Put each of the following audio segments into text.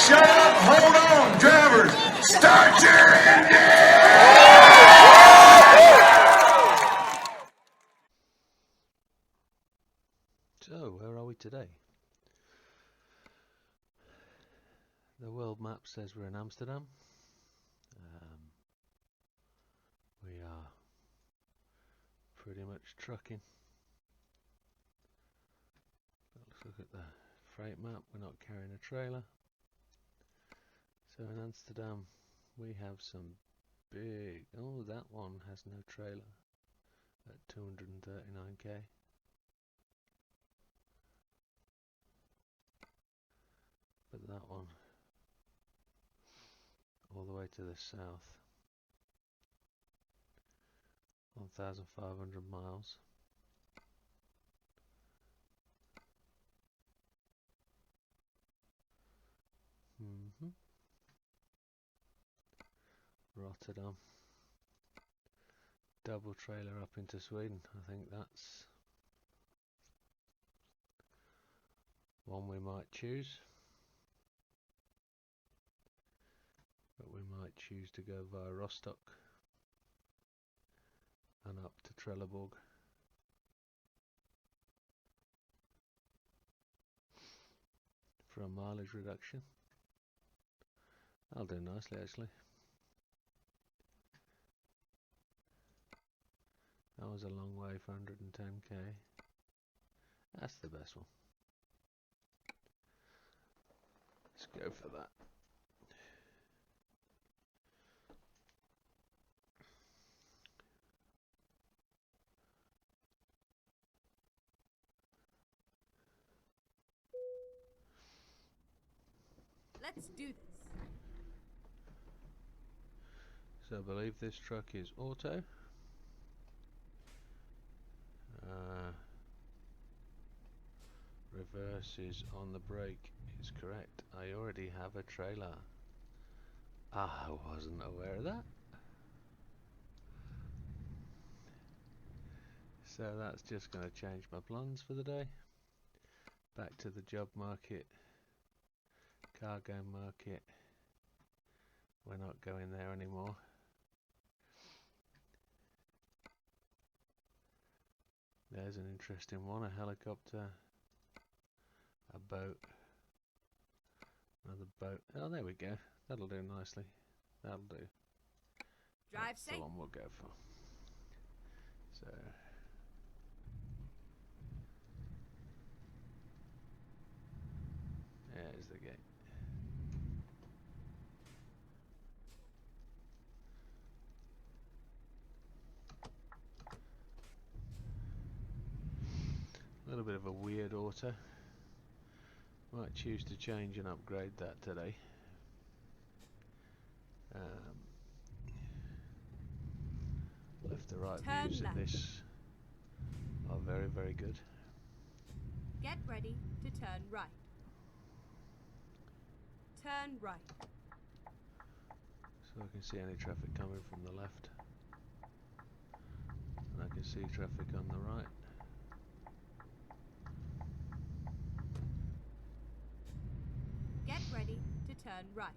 Shut up, hold on, drivers, start your engine! So, where are we today? The world map says we're in Amsterdam. We are pretty much trucking. Let's look at the freight map. We're not carrying a trailer. So in Amsterdam we have some big... Oh, that one has no trailer at 239k. But that one all the way to the south, 1,500 miles. Rotterdam. Double trailer up into Sweden. I think that's one we might choose. But we might choose to go via Rostock and up to Trelleborg. For a mileage reduction. That'll do nicely actually. That was a long way for 110k. That's the best one. Let's go for that. Let's do this. So I believe this truck is auto. Reverse is on the brake is correct. I already have a trailer. I wasn't aware of that. So that's just going to change my plans for the day. Back to the job market, cargo market. We're not going there anymore. There's an interesting one, a helicopter, a boat, another boat. Oh, there we go. That'll do nicely. That'll do. Drive That's safe. the one we'll go for. So there's the gate. A little bit of a weird auto. Might choose to change and upgrade that today. Left to right Turn views in left. this are very, very good. Get ready to turn right. Turn right. So I can see any traffic coming from the left. And I can see traffic on the right. Get ready to turn right.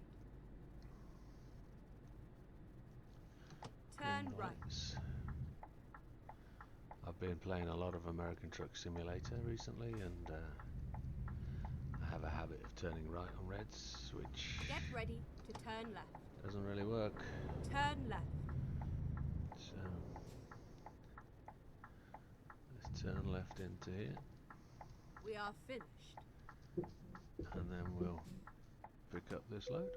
Turn Green right. lights. I've been playing a lot of American Truck Simulator recently, and I have a habit of turning right on reds, which Get ready to turn left. doesn't really work. Turn left. So let's turn left into here, We are finished. and then we'll pick up this load.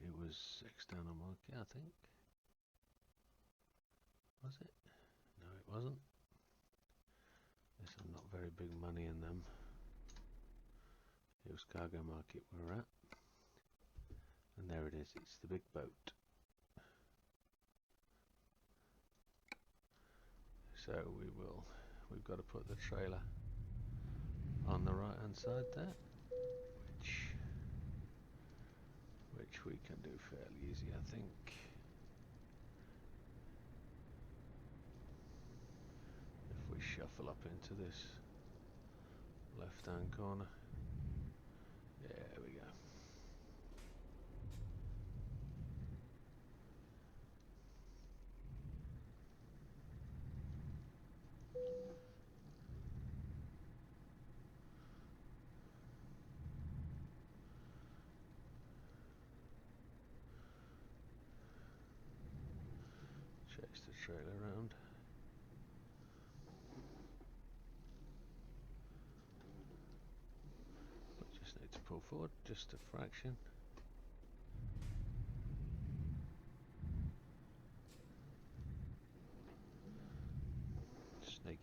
It was external market, I think. Was it? No, it wasn't. There's some not very big money in them. It was cargo market we're at. And there it is, it's the big boat. So we've got to put the trailer on the right hand side there, which we can do fairly easy, I think. If we shuffle up into this left hand corner, trailer around. Just need to pull forward just a fraction.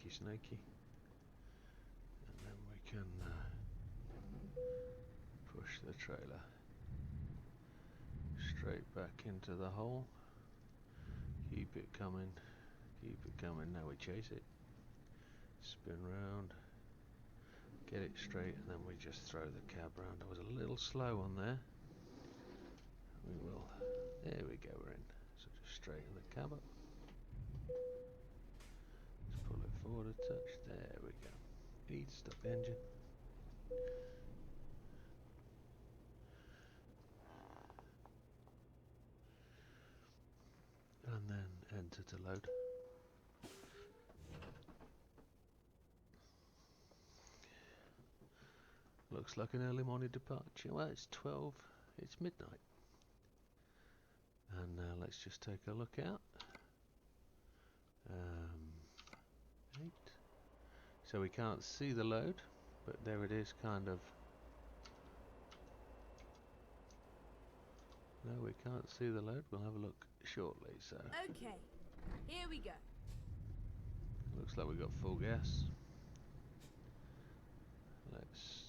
Snaky. And then we can push the trailer straight back into the hole. Keep it coming. Now we chase it. Spin round. Get it straight, and then we just throw the cab round. I was a little slow on there. We will. There we go, we're in. So just straighten the cab up. Let's pull it forward a touch. There we go. Need to stop the engine. And then enter to load. Looks like an early morning departure. Well, it's 12, it's midnight. And let's just take a look out. 8. So we can't see the load, but there it is, kind of. No, we can't see the load. We'll have a look shortly. So. Okay, here we go. Looks like we've got full gas. Let's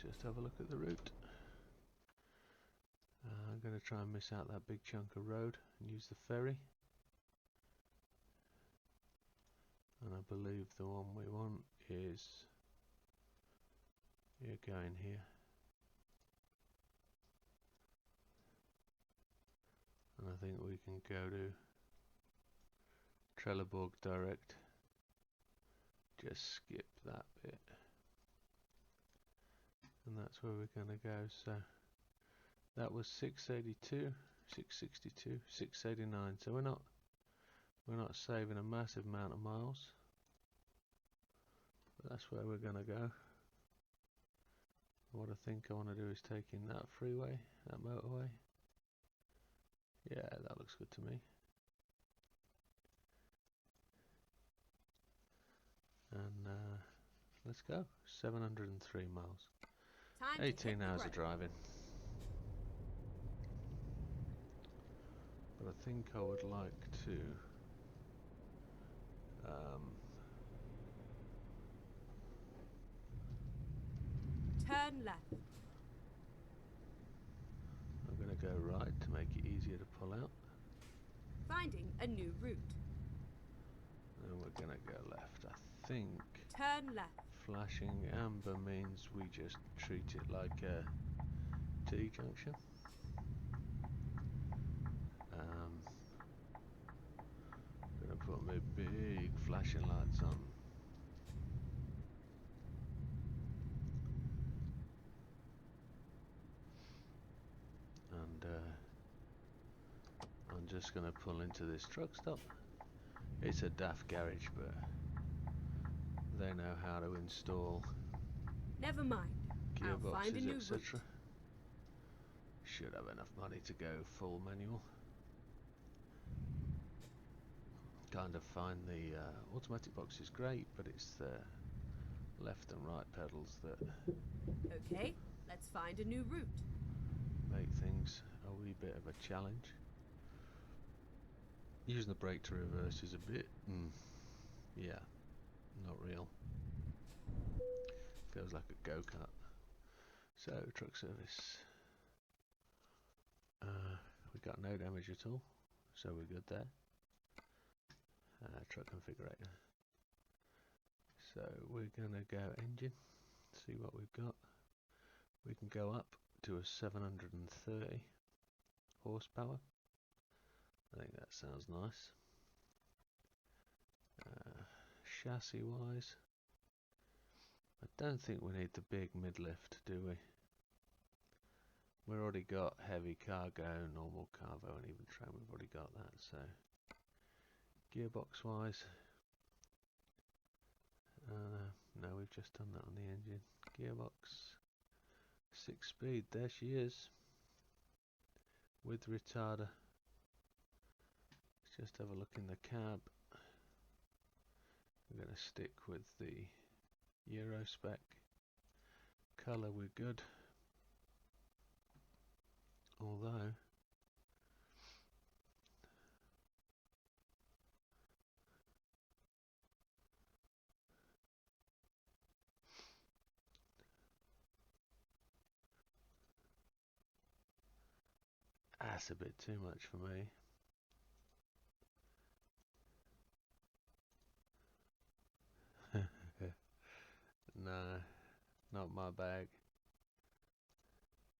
just have a look at the route. I'm going to try and miss out that big chunk of road and use the ferry. And I believe the one we want is going here. And I think we can go to Trelleborg direct. Just skip that bit. And that's where we're going to go. So that was 682, 662, 689. So we're not saving a massive amount of miles. But that's where we're going to go. What I think I want to do is take in that freeway, that motorway. Yeah, that looks good to me. And let's go. 703 miles. 18 hours of driving. But I think I would like to turn left. I'm going to go right to make it easier to pull out. Finding a new route. And we're going to go left. I think turn left. Flashing amber means we just treat it like a T-junction. I'm going to put my big flashing lights on. And I'm just going to pull into this truck stop. It's a daft garage, but they know how to install never mind. I'll find a new gearboxes, etc. route. Should have enough money to go full manual. Kind of find the automatic box is great, but it's the left and right pedals that Okay, let's find a new route. make things a wee bit of a challenge. Using the brake to reverse is a bit, yeah, not real. Feels like a go-kart. So, truck service. We got no damage at all, so we're good there. Truck configurator. So we're gonna go engine, see what we've got. We can go up to a 730 horsepower. I think that sounds nice. Chassis wise, I don't think we need the big mid-lift, do we? We've already got heavy cargo, normal cargo, and even train. We've already got that. So gearbox wise, no, we've just done that on the engine. Gearbox, 6-speed. There she is. with retarder. Let's just have a look in the cab. We're going to stick with the Euro spec. Colour we're good. Although that's a bit too much for me. No, not my bag.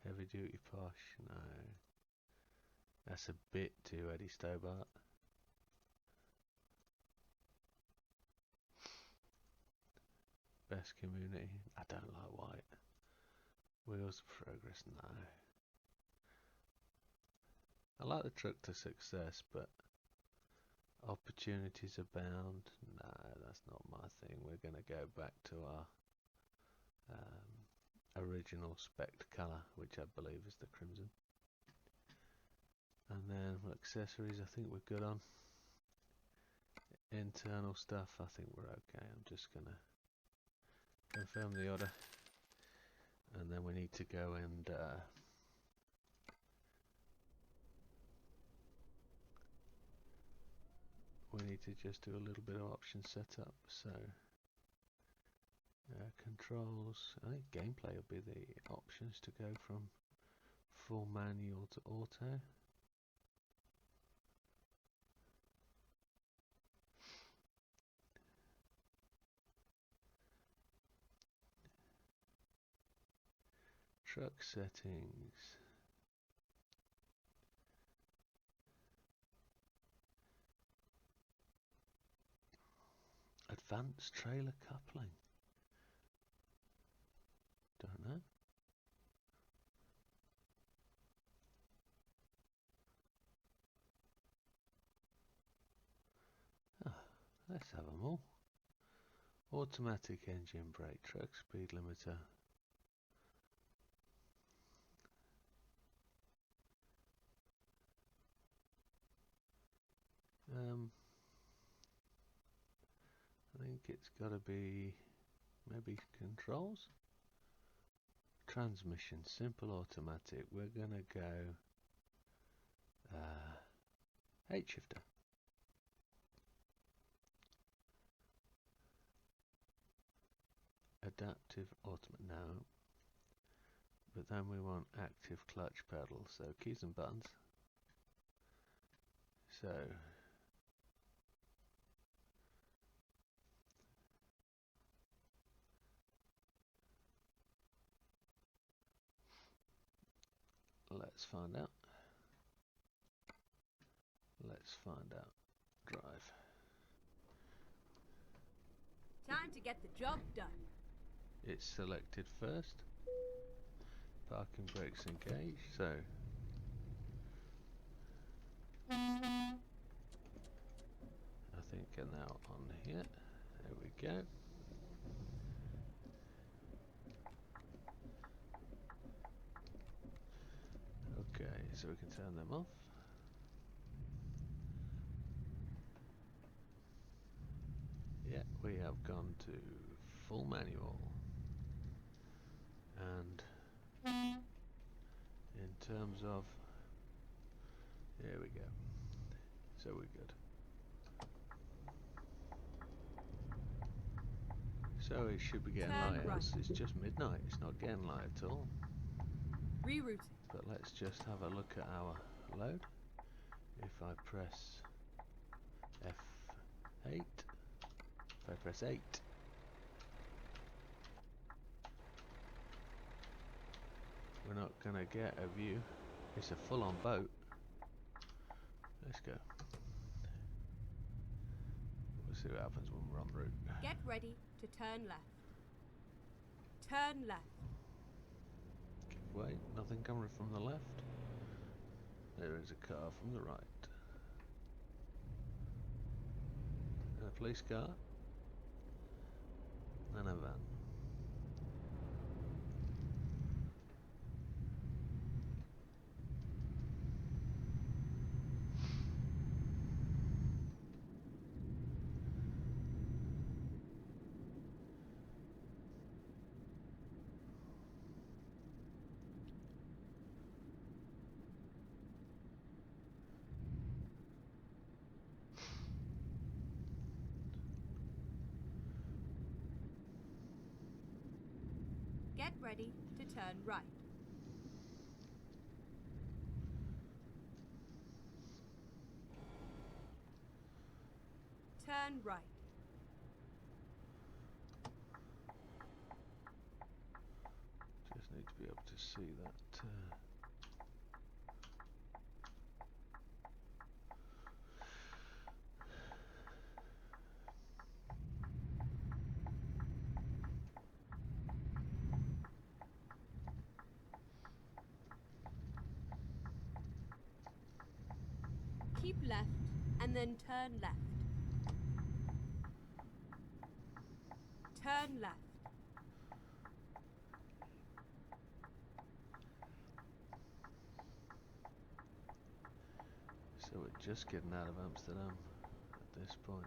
Heavy duty posh, no. That's a bit too Eddie Stobart. Best community, I don't like white. Wheels of progress, no. I like the truck to success, but opportunities abound. No, that's not my thing. We're going to go back to our original spec colour, which I believe is the crimson. And then accessories, I think we're good on. Internal stuff, I think we're okay. I'm just going to confirm the order, and then we need to go and we need to just do a little bit of option setup. So controls, I think gameplay will be the options to go from full manual to auto. Truck settings. Advanced trailer coupling. Don't know. Ah, let's have them all. Automatic engine brake, truck speed limiter. I think it's got to be maybe controls. Transmission, simple automatic. We're gonna go H shifter. Adaptive automatic, no. But then we want active clutch pedal, so keys and buttons. So let's find out. Let's find out. Drive. Time to get the job done. It's selected first. Parking brakes engaged, so I think now on here. There we go. Okay, so we can turn them off. Yeah, we have gone to full manual. And in terms of, there we go. So we're good. So it should be getting light. Right. It's just midnight. It's not getting light at all. Rerouting. But let's just have a look at our load. If I press F8, if I press 8, we're not going to get a view. It's a full-on boat. Let's go. We'll see what happens when we're on route. Get ready to turn left. Turn left. Wait, nothing coming from the left. There is a car from the right. And a police car. And a van. Get ready to turn right. Turn right. Just need to be able to see that. Keep left and then turn left. Turn left. So we're just getting out of Amsterdam at this point.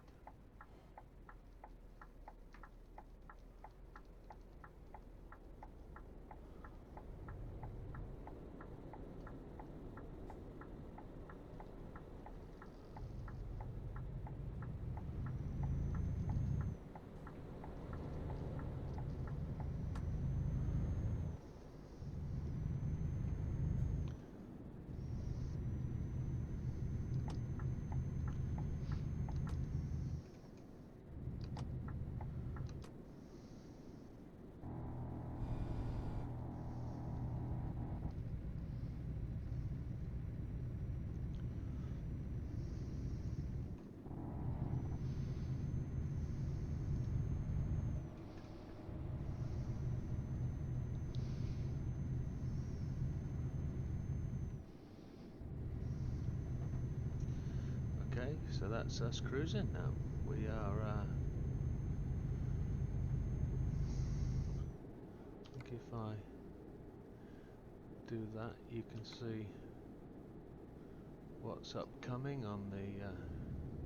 Okay, so that's us cruising now. We are, I think if I do that, you can see what's upcoming on the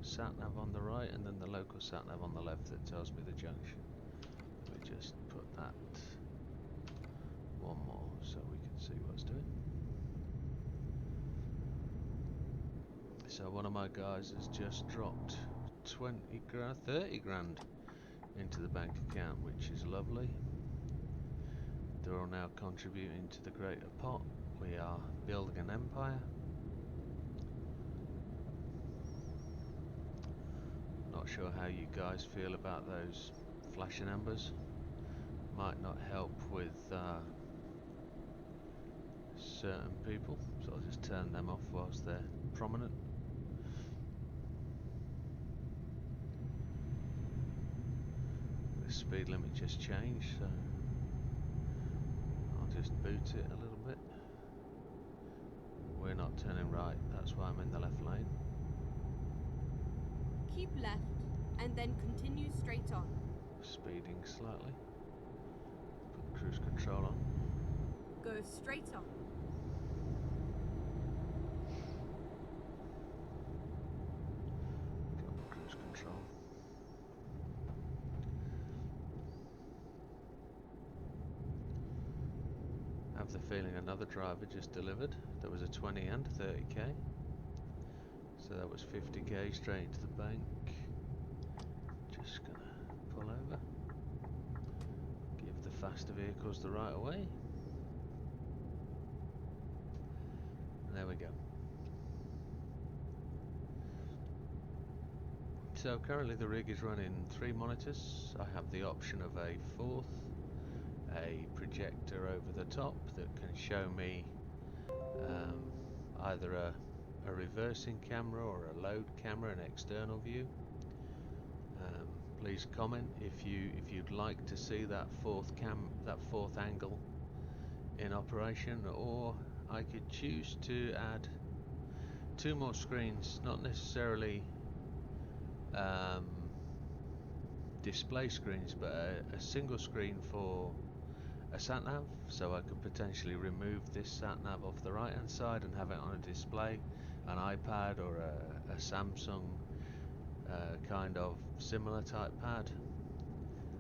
sat-nav on the right, and then the local sat-nav on the left that tells me the junction. Let me just put that one more so we can see what's doing. So one of my guys has just dropped 30 grand into the bank account, which is lovely. They're all now contributing to the greater pot. We are building an empire. Not sure how you guys feel about those flashing embers. Might not help with certain people, so I'll just turn them off whilst they're prominent. The speed limit just changed, so I'll just boot it a little bit. We're not turning right, that's why I'm in the left lane. Keep left and then continue straight on. Speeding slightly. Put cruise control on. Go straight on. Go on cruise control. I have the feeling another driver just delivered. There was a 20 and 30k. So that was 50k straight into the bank. Just gonna pull over. Give the faster vehicles the right of way. And there we go. So currently the rig is running 3 monitors. I have the option of a 4th, a projector over the top that can show me either a reversing camera or a load camera, an external view. Please comment if you'd like to see that fourth angle in operation, or I could choose to add 2 more screens, not necessarily display screens, but a single screen for a sat-nav, so I could potentially remove this sat-nav off the right hand side and have it on a display, an iPad or a Samsung kind of similar type pad,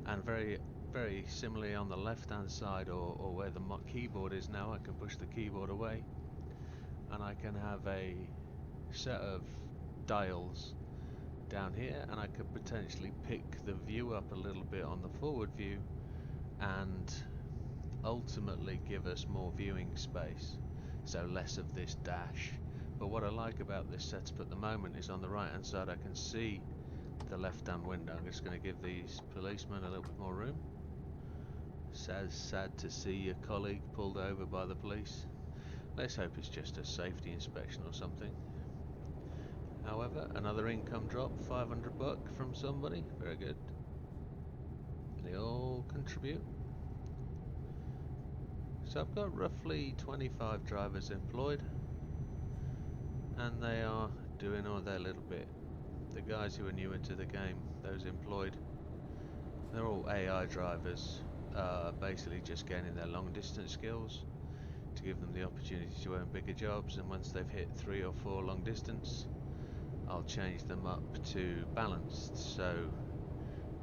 and very similarly on the left hand side, or where the keyboard is now, I can push the keyboard away and I can have a set of dials down here, and I could potentially pick the view up a little bit on the forward view and ultimately give us more viewing space, so less of this dash. But what I like about this setup at the moment is on the right hand side I can see the left hand window. I'm just going to give these policemen a little bit more room. Sad to see your colleague pulled over by the police. Let's hope it's just a safety inspection or something. However, another income drop, $500 from somebody. Very good. They all contribute. So I've got roughly 25 drivers employed, and they are doing all their little bit. The guys who are newer to the game, those employed, they're all AI drivers, basically just gaining their long distance skills to give them the opportunity to earn bigger jobs, and once they've hit 3 or 4 long distance, I'll change them up to balanced, so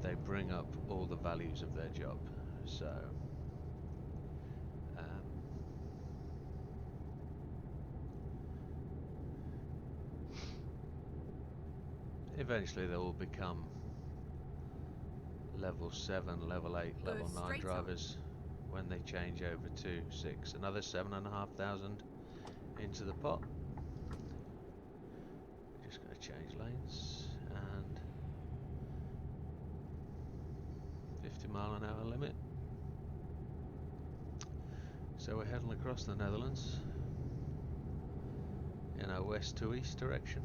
they bring up all the values of their job. So eventually they will become level 7, level 8, level 9 drivers when they change over to 6. Another 7,500 into the pot. We're just going to change lanes, and 50-mile-an-hour limit. So we're heading across the Netherlands in a west to east direction.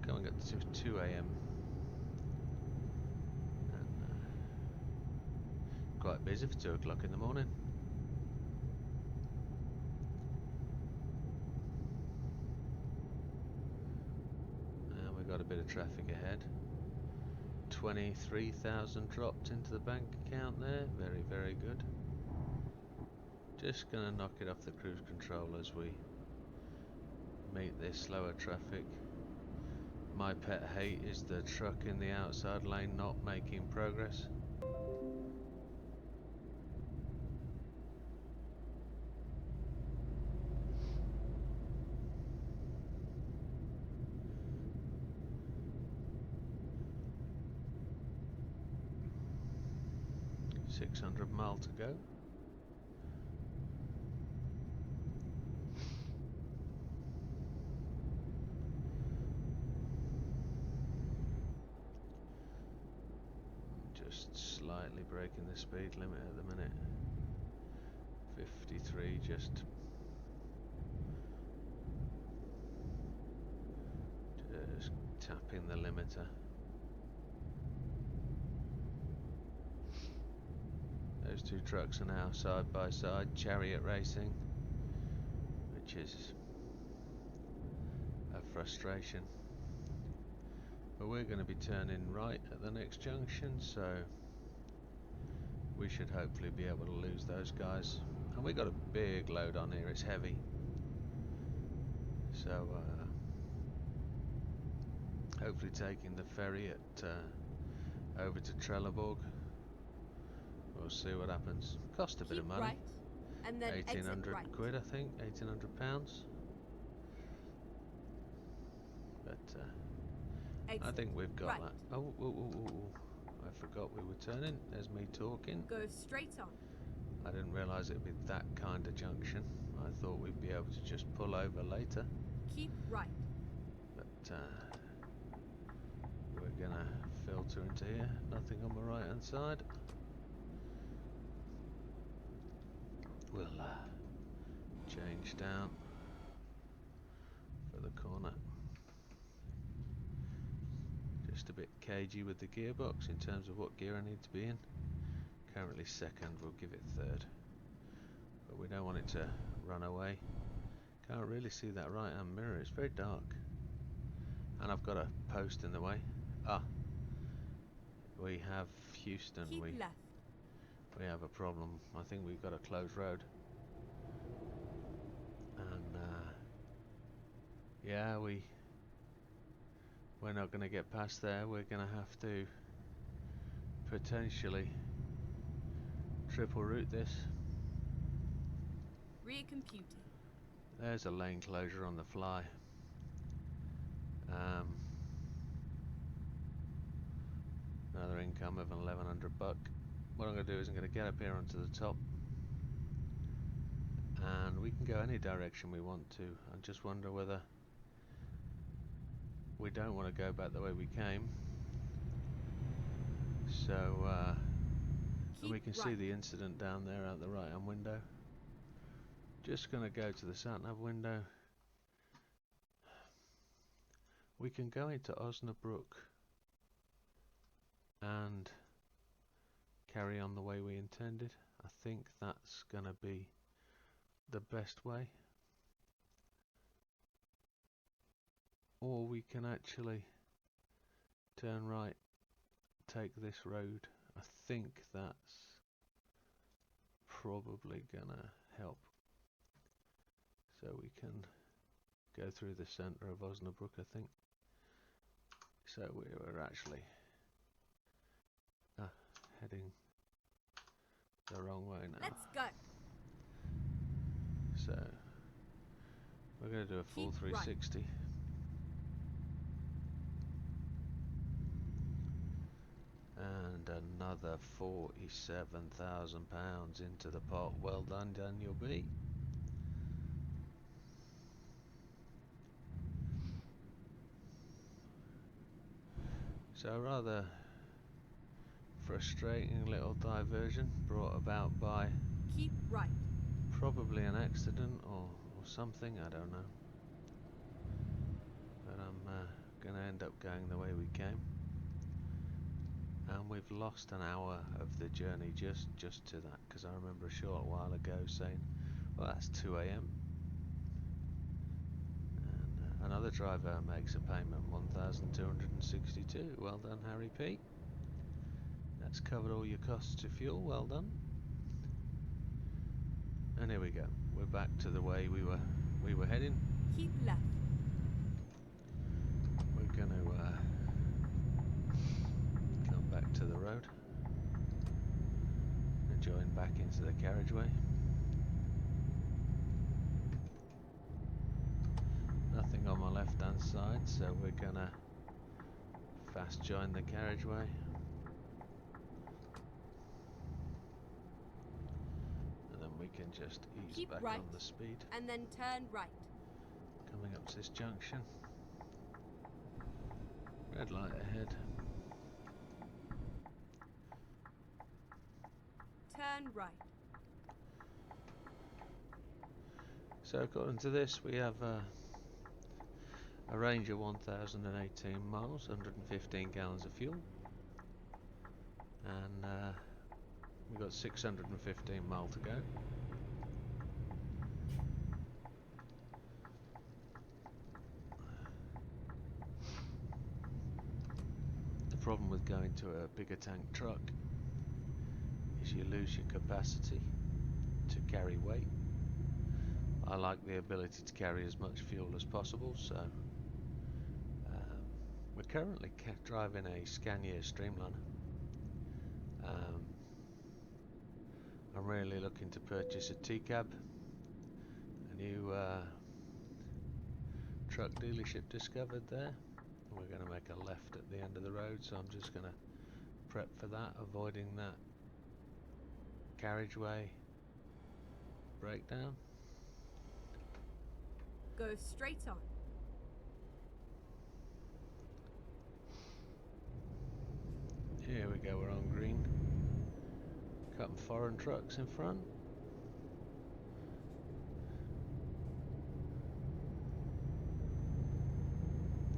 Coming up to 2 AM. And quite busy for 2 o'clock in the morning. And we've got a bit of traffic ahead. 23,000 dropped into the bank account there. Very, very good. Just gonna knock it off the cruise control as we meet this slower traffic. My pet hate is the truck in the outside lane not making progress. $600 miles to go. Just slightly breaking the speed limit at the minute. 53, just tapping the limiter. Those 2 trucks are now side by side, chariot racing, which is a frustration. But we're going to be turning right at the next junction, so we should hopefully be able to lose those guys. And we got a big load on here, it's heavy. So hopefully taking the ferry at over to Trelleborg. We'll see what happens. Cost a bit of money. Right, and then 1,800 right. quid, I think. 1,800 pounds. But I think we've got right. that. Oh, I forgot we were turning. There's me talking. Go straight on. I didn't realise it'd be that kind of junction. I thought we'd be able to just pull over later. Keep right. But we're gonna filter into here. Nothing on my right hand side. We'll change down for the corner. Just a bit cagey with the gearbox in terms of what gear I need to be in. Currently second, we'll give it third. But we don't want it to run away. Can't really see that right hand mirror, it's very dark. And I've got a post in the way. Ah, we have Houston. Keep left. We have a problem. I think we've got a closed road. And yeah, we're not going to get past there. We're going to have to potentially triple route this. Recomputing. There's a lane closure on the fly. Another income of 1100 buck. What I'm going to do is I'm going to get up here onto the top, and we can go any direction we want to. I just wonder whether we don't want to go back the way we came. So and we can see the incident down there out the right hand window. Just going to go to the sat nav window. We can go into Osnabrück and carry on the way we intended. I think that's going to be the best way. Or we can actually turn right, take this road. I think that's probably gonna help. So we can go through the centre of Osnabrück, I think. So we were actually heading the wrong way now. Let's go. So we're going to do a full 360. And another £47,000 into the pot. Well done, Daniel B. So a rather frustrating little diversion brought about by Keep right. probably an accident or something, I don't know. But I'm going to end up going the way we came. And we've lost an hour of the journey just to that, because I remember a short while ago saying, well, that's 2 AM. And another driver makes a payment, 1,262. Well done, Harry P. That's covered all your costs of fuel. Well done. And here we go. We're back to the way we were heading. Keep left. We're going to come back to the road and join back into the carriageway. Nothing on my left hand side, so we're going to fast join the carriageway. We can just ease Keep back right, on the speed. And then turn right. Coming up to this junction. Red light ahead. Turn right. So according to this, we have a range of 1,018 miles, 115 gallons of fuel, and we've got 615 miles to go. The problem with going to a bigger tank truck is you lose your capacity to carry weight. I like the ability to carry as much fuel as possible, so we're currently driving a Scania Streamliner. I'm really looking to purchase a T-cab. A new truck dealership discovered there. We're going to make a left at the end of the road, so I'm just going to prep for that, avoiding that carriageway breakdown. Go straight on. Here we go, we're on green. Couple foreign trucks in front.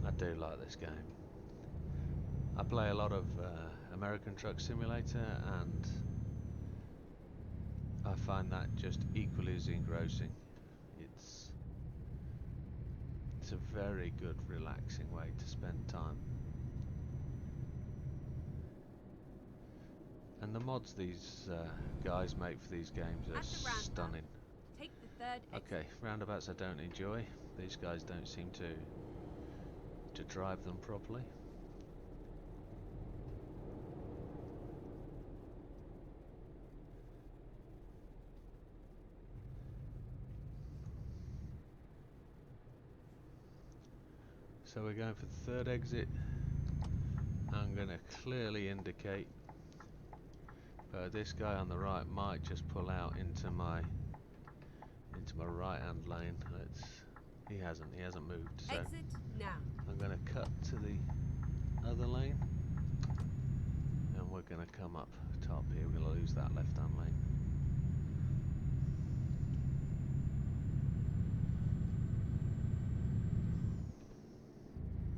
I do like this game. I play a lot of American Truck Simulator, and I find that just equally as engrossing. It's a very good, relaxing way to spend time. And the mods these guys make for these games are stunning. Take the third exit. Okay, roundabouts I don't enjoy. These guys don't seem to drive them properly. So we're going for the third exit. I'm going to clearly indicate, but this guy on the right might just pull out into my right hand lane. He hasn't moved, so Exit now. I'm going to cut to the other lane and we're going to come up top here. We're going to lose that left hand lane.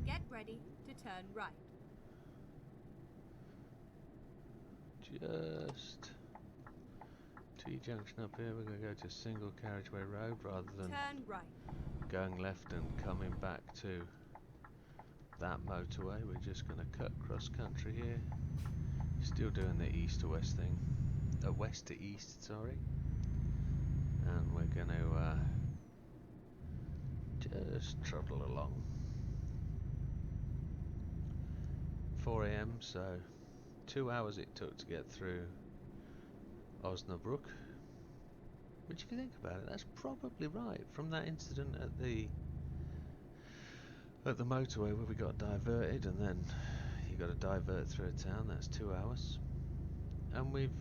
Get ready to turn right. Just T-junction up here. We're going to go to single carriageway road rather than Turn right. going left and coming back to that motorway. We're just going to cut cross country here. Still doing the east to west thing. West to east, sorry. And we're going to just trundle along. 4 AM, so 2 hours it took to get through Osnabrück. Which, if you think about it, that's probably right. From that incident at the motorway where we got diverted, and then you got to divert through a town, that's 2 hours. And we've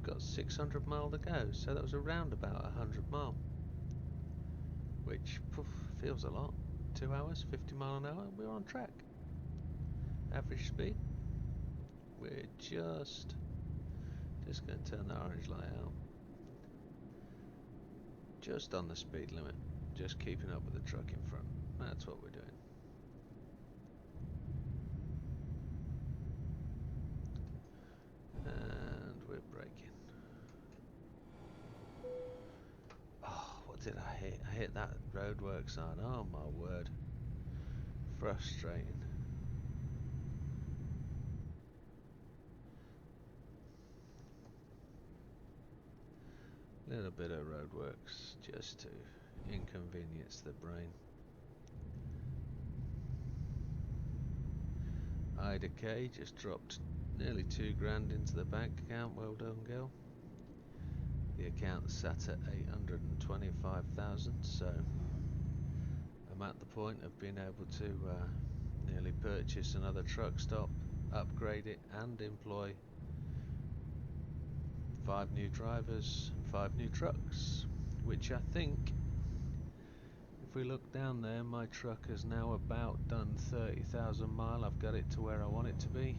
got 600 mile to go, so that was around about 100 mile. Which feels a lot. 2 hours, 50 mile an hour, we're on track. Average speed. We're just going to turn that orange light out. Just on the speed limit. Just keeping up with the truck in front. That's what we're doing. And we're braking. Oh, what did I hit? I hit that roadwork sign. Oh my word. Frustrating. Little bit of roadworks just to inconvenience the brain. Ida K just dropped nearly £2 into the bank account. Well done, girl. The account sat at 825,000, so I'm at the point of being able to nearly purchase another truck stop, upgrade it, and employ 5 new drivers and 5 new trucks, which I think, if we look down there, my truck has now about done 30,000 mile. I've got it to where I want it to be.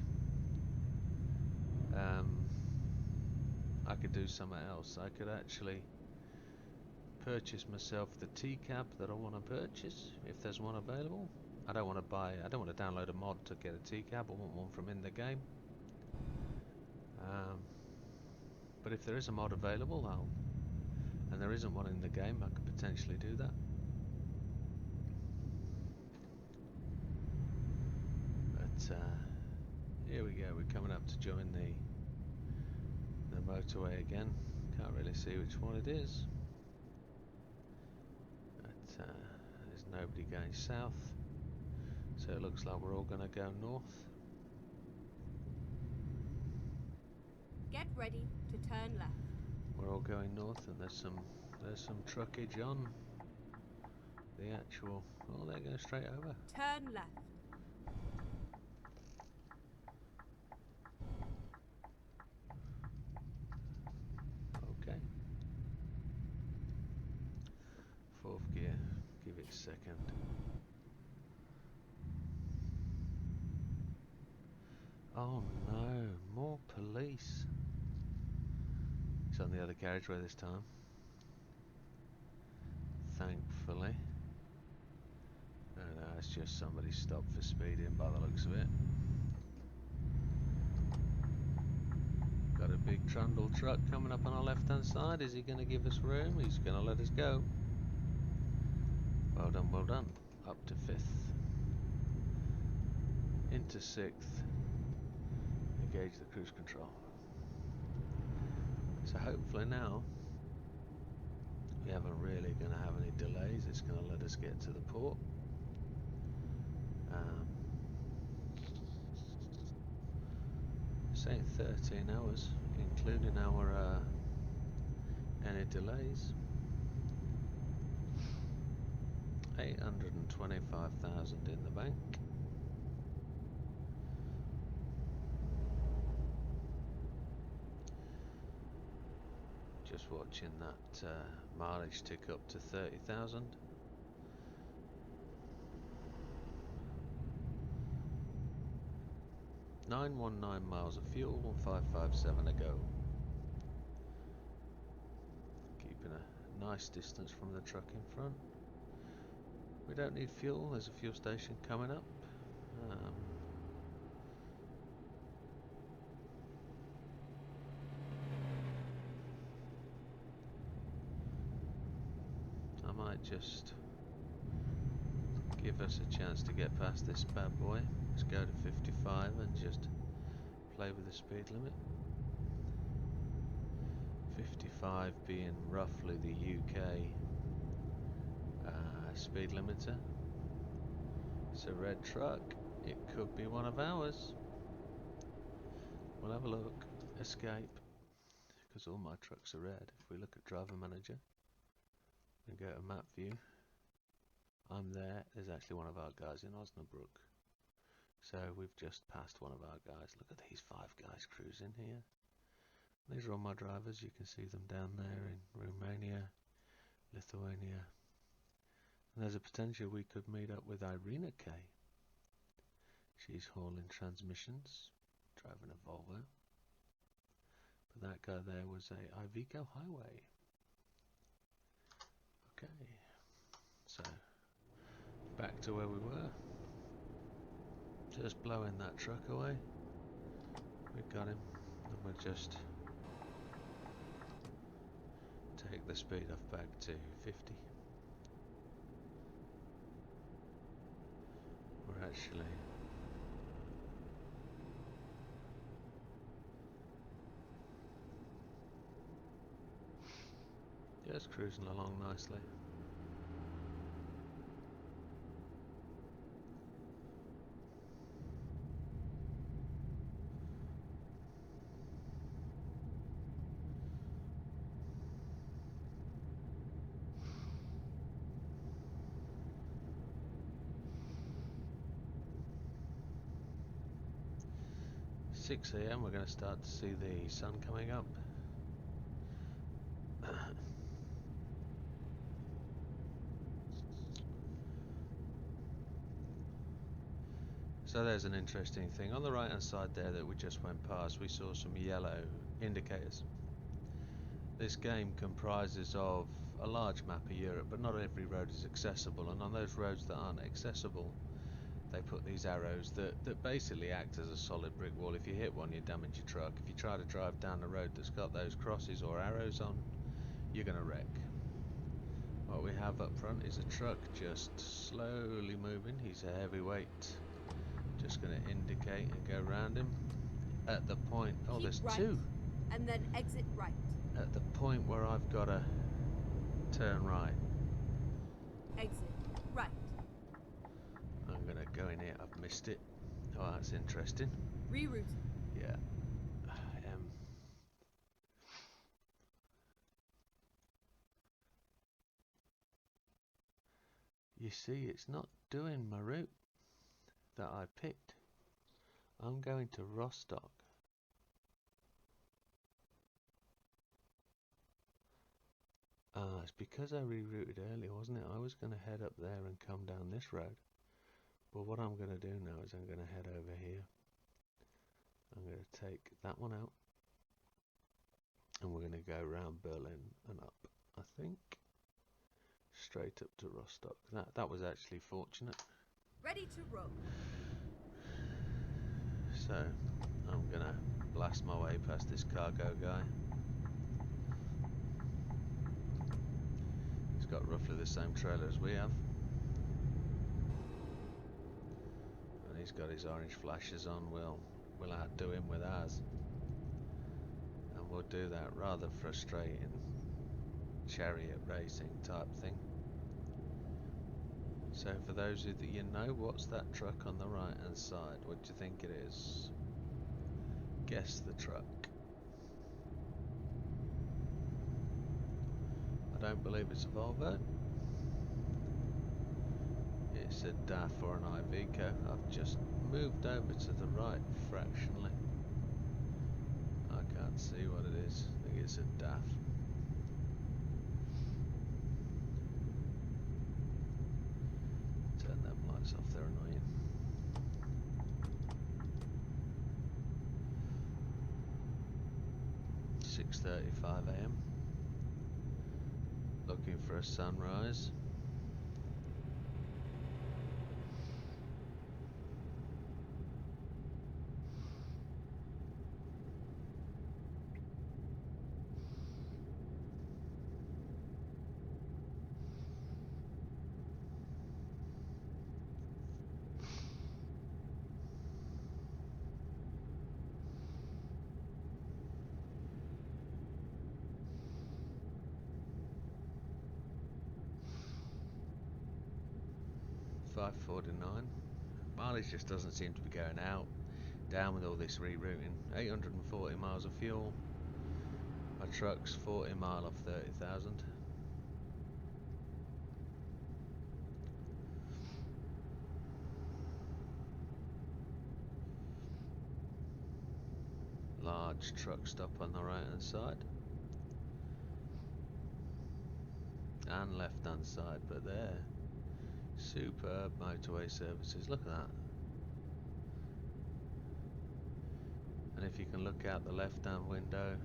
I could do something else. I could actually purchase myself the T-cab that I want to purchase, if there's one available. I don't want to download a mod to get a T-cab. I want one from in the game. But if there is a mod available, and there isn't one in the game, I could potentially do that. But here we go, we're coming up to join the motorway again. Can't really see which one it is. But there's nobody going south, so it looks like we're all going to go north. Get ready to turn left. We're all going north, and there's some truckage on the actual. Oh, they're going straight over. Turn left. Okay. 4th gear. Give it a second. Oh no, more police. It's on the other carriageway this time. Thankfully. No, it's just somebody stopped for speeding by the looks of it. Got a big trundle truck coming up on our left hand side. Is he going to give us room? He's going to let us go. Well done, well done. Up to 5th. Into 6th. Engage the cruise control. So hopefully now we haven't really going to have any delays. It's going to let us get to the port. Saying 13 hours, including our any delays. 825,000 in the bank. Just watching that mileage tick up to 30,000. $919 miles of fuel, 557 a go. Keeping a nice distance from the truck in front. We don't need fuel, there's a fuel station coming up. I might just give us a chance to get past this bad boy. Let's go to 55 and just play with the speed limit. 55 being roughly the UK speed limiter. It's a red truck. It could be one of ours. We'll have a look. Escape. Because all my trucks are red. If we look at driver manager and go to map view, I'm there. There's actually one of our guys in Osnabrück. So we've just passed one of our guys. Look at these 5 guys cruising here. These are all my drivers. You can see them down there in Romania, Lithuania. And there's a potential we could meet up with Irina K. She's hauling transmissions, driving a Volvo. But that guy there was a Iveco Highway. Okay, so back to where we were. Just blowing that truck away. We got him, and we'll just take the speed off back to 50. We're actually just cruising along nicely. At 6 AM we're going to start to see the sun coming up. So there's an interesting thing. On the right hand side there that we just went past, we saw some yellow indicators. This game comprises of a large map of Europe, but not every road is accessible, and on those roads that aren't accessible they put these arrows that basically act as a solid brick wall. If you hit one, you damage your truck. If you try to drive down a road that's got those crosses or arrows on, you're going to wreck. What we have up front is a truck just slowly moving. He's a heavyweight. Just going to indicate and go round him at the point. Oh, there's right, 2. And then exit right. At the point where I've got to turn right. Exit right. I'm going to go in here. I've missed it. Oh, that's interesting. Reroute. Yeah. You see, it's not doing my route that I picked. I'm going to Rostock. It's because I rerouted earlier, wasn't it? I was going to head up there and come down this road. But what I'm going to do now is I'm going to head over here. I'm going to take that one out. And we're going to go around Berlin and up, I think. Straight up to Rostock. That was actually fortunate. Ready to roll. So, I'm going to blast my way past this cargo guy. He's got roughly the same trailer as we have. And he's got his orange flashes on. We'll outdo him with ours. And we'll do that rather frustrating chariot racing type thing. So for those of you that know, what's that truck on the right hand side? What do you think it is? Guess the truck. I don't believe it's a Volvo. it's a DAF or an Iveco. I've just moved over to the right fractionally. I can't see what it is. I think it's a DAF. Turn them lights off, they're annoying. .35 AM. Looking for a sunrise. .549. Mileage just doesn't seem to be going down with all this rerouting. 840 miles of fuel. My truck's 40 mile off 30,000. Large truck stop on the right hand side and left hand side, but they're superb motorway services. Look at that. And if you can look out the left hand window,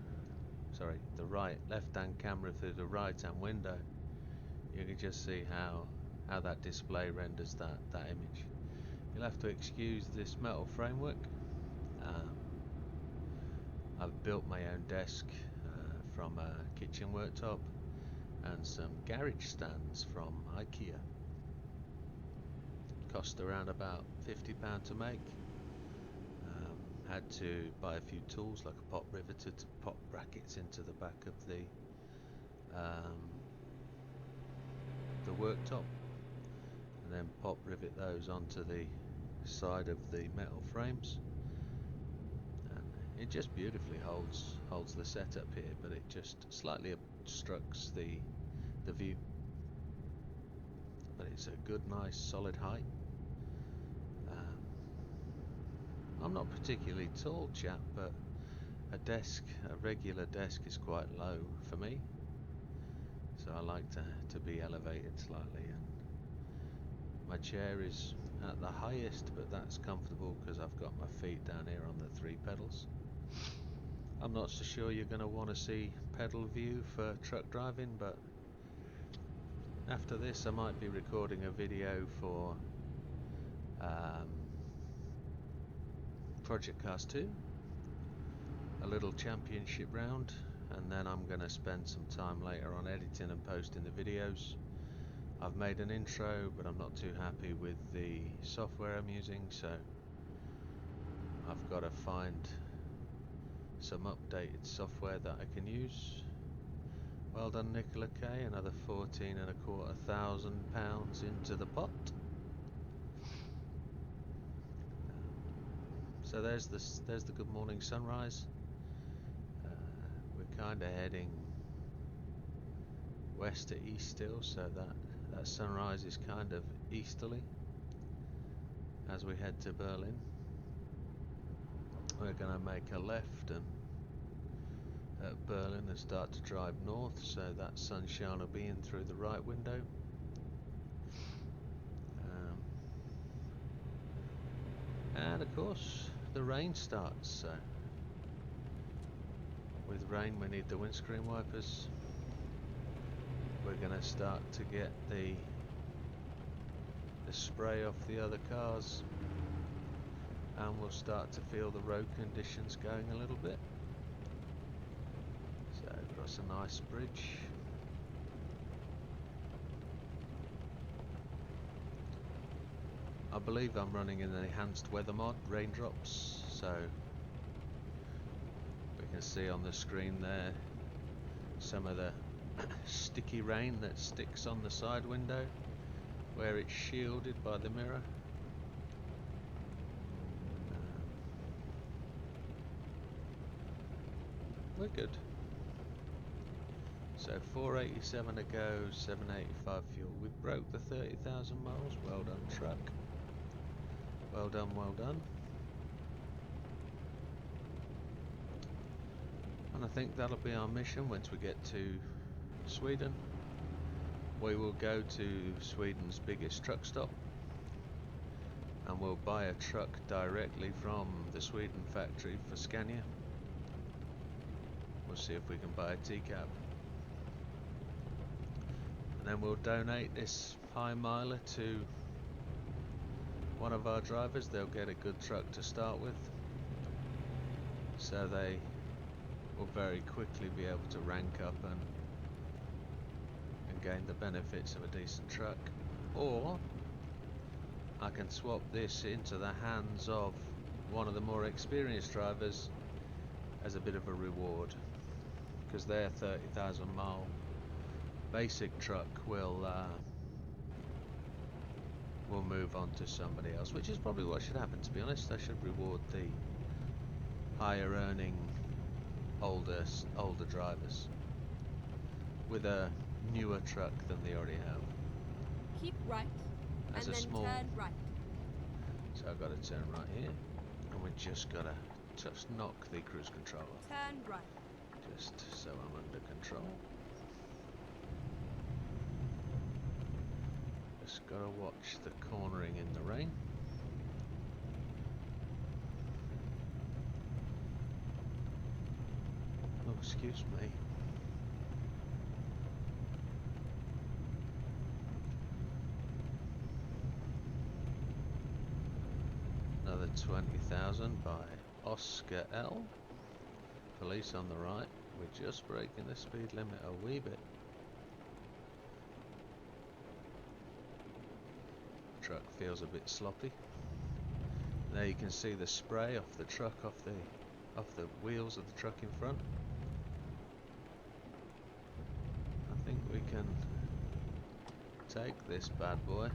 sorry, the right left hand camera through the right hand window, you can just see how that display renders that image. You'll have to excuse this metal framework. I've built my own desk from a kitchen worktop and some garage stands from IKEA. Cost around about £50 to make. Had to buy a few tools like a pop riveter to pop brackets into the back of the worktop, and then pop rivet those onto the side of the metal frames. And it just beautifully holds the setup here, but it just slightly obstructs the view. But it's a good, nice, solid height. I'm not particularly tall chap, but a regular desk is quite low for me, so I like to be elevated slightly, and my chair is at the highest, but that's comfortable because I've got my feet down here on the 3 pedals. I'm not so sure you're going to want to see pedal view for truck driving, but after this I might be recording a video for Project Cars 2, a little championship round, and then I'm going to spend some time later on editing and posting the videos. I've made an intro, but I'm not too happy with the software I'm using, so I've got to find some updated software that I can use. Well done, Nicola K. Another £14,250 into the pot. So there's the good morning sunrise. We're kind of heading west to east still, so that sunrise is kind of easterly as we head to Berlin. We're going to make a left and at Berlin and start to drive north, so that sunshine will be in through the right window. And of course the rain starts, so with rain we need the windscreen wipers. We're going to start to get the spray off the other cars, and we'll start to feel the road conditions going a little bit. So across a nice bridge. I believe I'm running in the enhanced weather mod, raindrops, so we can see on the screen there some of the sticky rain that sticks on the side window where it's shielded by the mirror. We're good. So So 487 to go, 785 fuel. We broke the 30,000 miles. Well done, truck. Well done, well done. And I think that'll be our mission once we get to Sweden. We will go to Sweden's biggest truck stop and we'll buy a truck directly from the Sweden factory for Scania. We'll see if we can buy a T-cab. And then we'll donate this high miler to one of our drivers. They'll get a good truck to start with, so they will very quickly be able to rank up and gain the benefits of a decent truck. Or I can swap this into the hands of one of the more experienced drivers as a bit of a reward, because their 30,000 mile basic truck will move on to somebody else, which is probably what should happen, to be honest. I should reward the higher earning older drivers with a newer truck than they already have. Keep right, As and a then small, turn right. so I've got to turn right here, and we're just gotta just knock the cruise control off, Turn right. just so I'm under control. Just gotta watch the cornering in the rain. Oh, excuse me. Another 20,000 by Oscar L. Police on the right. We're just breaking the speed limit a wee bit. Truck feels a bit sloppy. There you can see the spray off the truck, off the wheels of the truck in front. I think we can take this bad boy,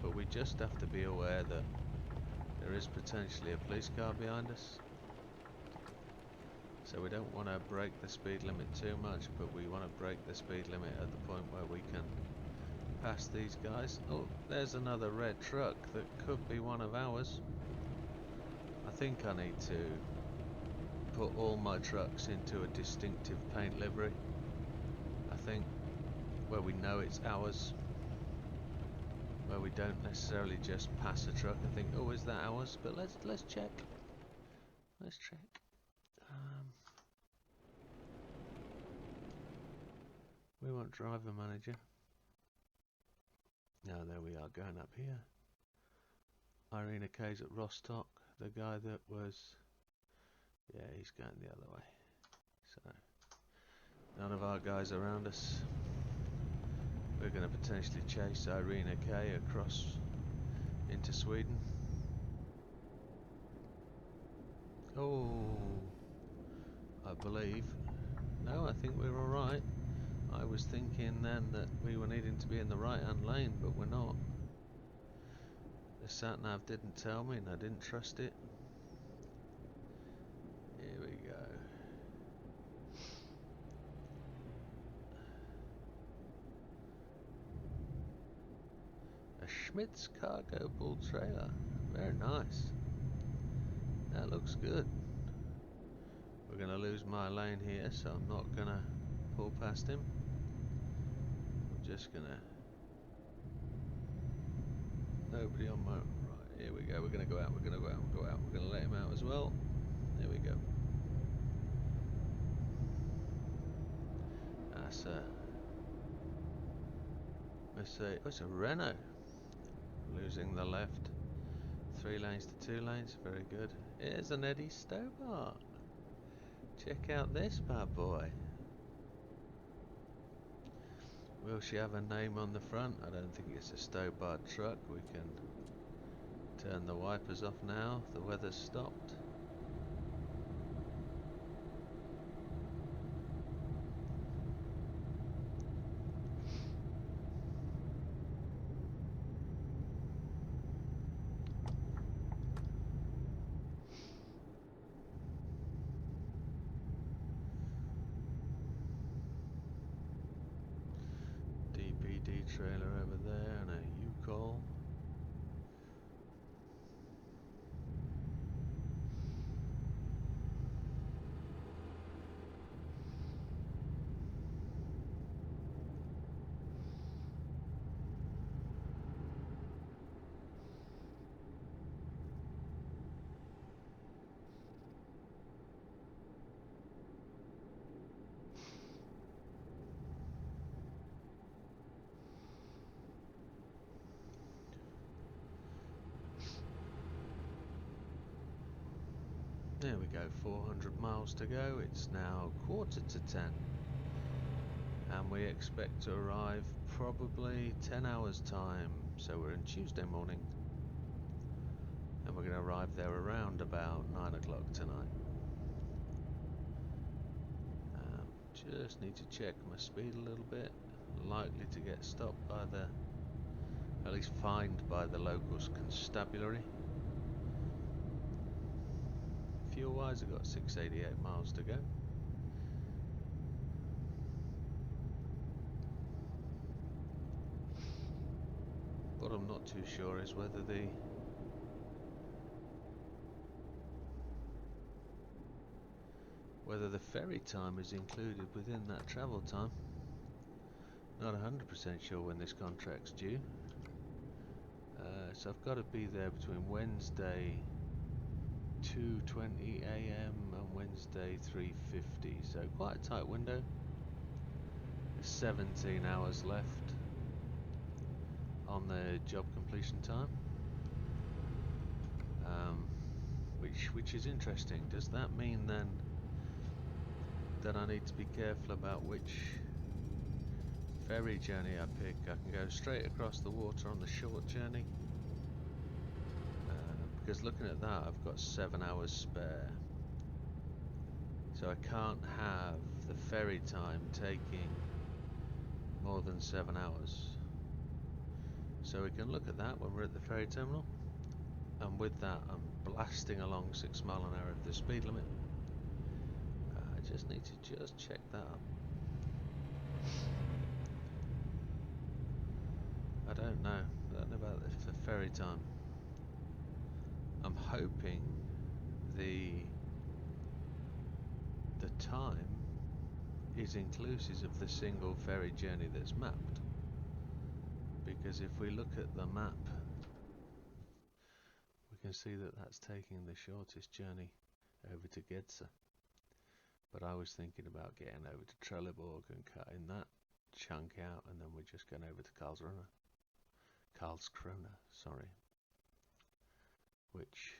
but we just have to be aware that there is potentially a police car behind us. So we don't want to break the speed limit too much, but we want to break the speed limit at the point where we can pass these guys. Oh, there's another red truck that could be one of ours. I think I need to put all my trucks into a distinctive paint livery. I think where we know it's ours, where we don't necessarily just pass a truck and think, oh, is that ours? But let's check. Let's check. We want driver manager. Now there we are, going up here. Irina K's at Rostock. The guy that was, yeah, he's going the other way. So none of our guys around us. We're going to potentially chase Irina K across into Sweden. Oh, I believe. No, I think we're alright. I was thinking then that we were needing to be in the right hand lane, but we're not. The sat nav didn't tell me and I didn't trust it. Here we go. A Schmidt's cargo pull trailer. Very nice. That looks good. We're going to lose my lane here, so I'm not going to pull past him. I'm just going to... Nobody on my... Right, here we go. We're going to go out. We're going to go out. We'll go out. We're going to let him out as well. There we go. That's a... Let's say... Oh, it's a Renault. Losing the left. 3 lanes to 2 lanes. Very good. Here's an Eddie Stobart. Check out this bad boy. Will she have a name on the front? I don't think it's a Stobart truck. We can turn the wipers off now. The weather's stopped. GD trailer over there and a U-Call. There we go, 400 miles to go. It's now 9:45, and we expect to arrive probably 10 hours time. So we're in Tuesday morning, and we're going to arrive there around about 9 o'clock tonight. Just need to check my speed a little bit. Likely to get stopped by at least fined by the locals constabulary. Fuel wise, I've got 688 miles to go. What I'm not too sure is whether the ferry time is included within that travel time. Not 100% sure when this contract's due. So I've got to be there between Wednesday 2:20 AM and Wednesday 3:50, so quite a tight window. There's 17 hours left on the job completion time, which is interesting. Does that mean then that I need to be careful about which ferry journey I pick? I can go straight across the water on the short journey, because looking at that, I've got 7 hours spare, so I can't have the ferry time taking more than 7 hours. So we can look at that when we're at the ferry terminal, and with that I'm blasting along 6 miles an hour at the speed limit. I just need to check that up. I don't know about the ferry time. I'm hoping the time is inclusive of the single ferry journey that's mapped, because if we look at the map we can see that that's taking the shortest journey over to Gedser. But I was thinking about getting over to Trelleborg and cutting that chunk out, and then we're just going over to Karlskrona, sorry. Which,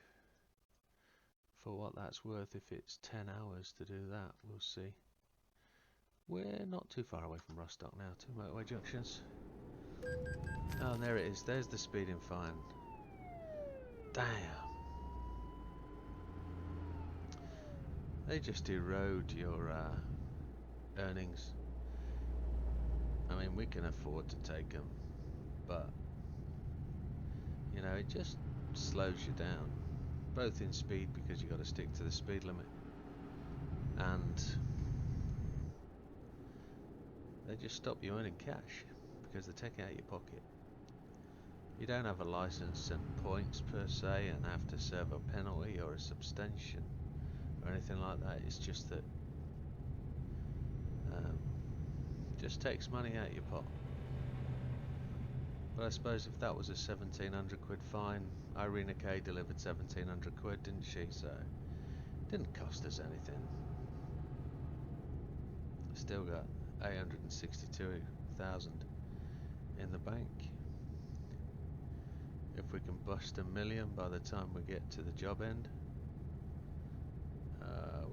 for what that's worth, if it's 10 hours to do that, we'll see. We're not too far away from Rostock now, 2 motorway junctions. Oh, and there it is, there's the speeding fine. Damn. They just erode your earnings. I mean, we can afford to take them, but you know, it just slows you down, both in speed because you got to stick to the speed limit, and they just stop you earning cash because they take it out of your pocket. You don't have a license and points per se and have to serve a penalty or a substantion or anything like that. It's just that just takes money out of your pot. But I suppose if that was a 1,700 quid fine, Irina K delivered 1,700 quid, didn't she? So it didn't cost us anything. Still got 862,000 in the bank. If we can bust 1 million by the time we get to the job end,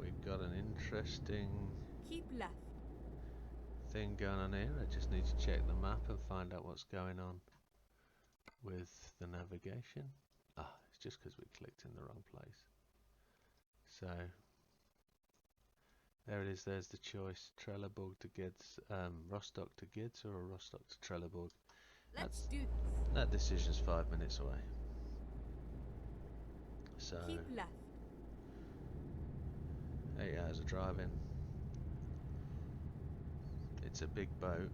we've got an interesting Keep left. thing going on here. I just need to check the map and find out what's going on with the navigation. It's just because we clicked in the wrong place. So there it is, there's the choice. Trelleborg to Geds, Rostock to Geds, or Rostock to Trelleborg. Let's do this. That decision's 5 minutes away. So Keep left. 8 hours of driving. It's a big boat.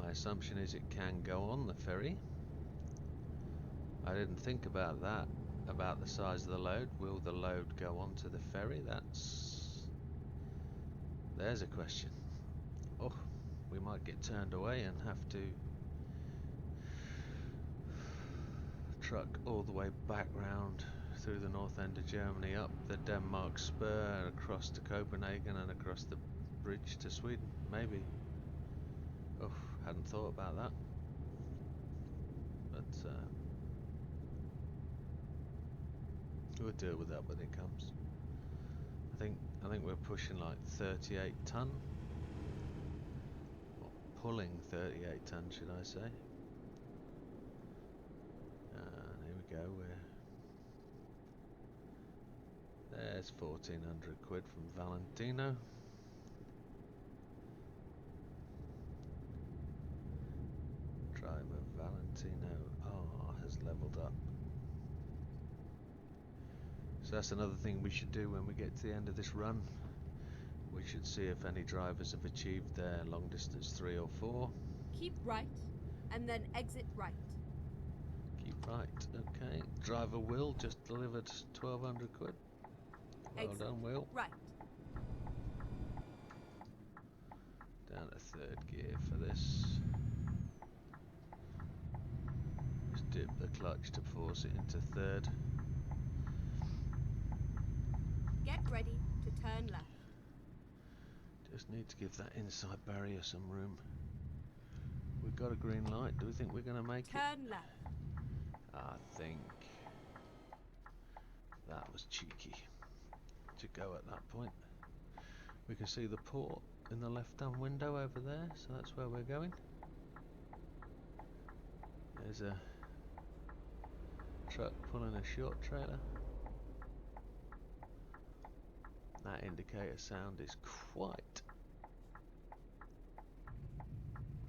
My assumption is it can go on the ferry. I didn't think about that, about the size of the load. Will the load go onto the ferry? There's a question. Oh, we might get turned away and have to truck all the way back round through the north end of Germany, up the Denmark Spur, across to Copenhagen and across the bridge to Sweden. Maybe. Oh, hadn't thought about that. But we'll deal with that when it comes. I think we're pushing like 38 ton, or pulling 38 ton, should I say? And here we go. There's 1,400 quid from Valentino. Driver Valentino has leveled up. So that's another thing we should do when we get to the end of this run. We should see if any drivers have achieved their long distance 3 or 4. Keep right, and then exit right. Keep right, okay. Driver Will just delivered 1,200 quid. Well Exit done, Will. right. Down to third gear for this. Just dip the clutch to force it into third. Get ready to turn left. Just need to give that inside barrier some room. We've got a green light. Do we think we're going to make it? Turn left. I think that was cheeky to go at that point. We can see the port in the left-hand window over there, so that's where we're going. There's a truck pulling a short trailer. That indicator sound is quite,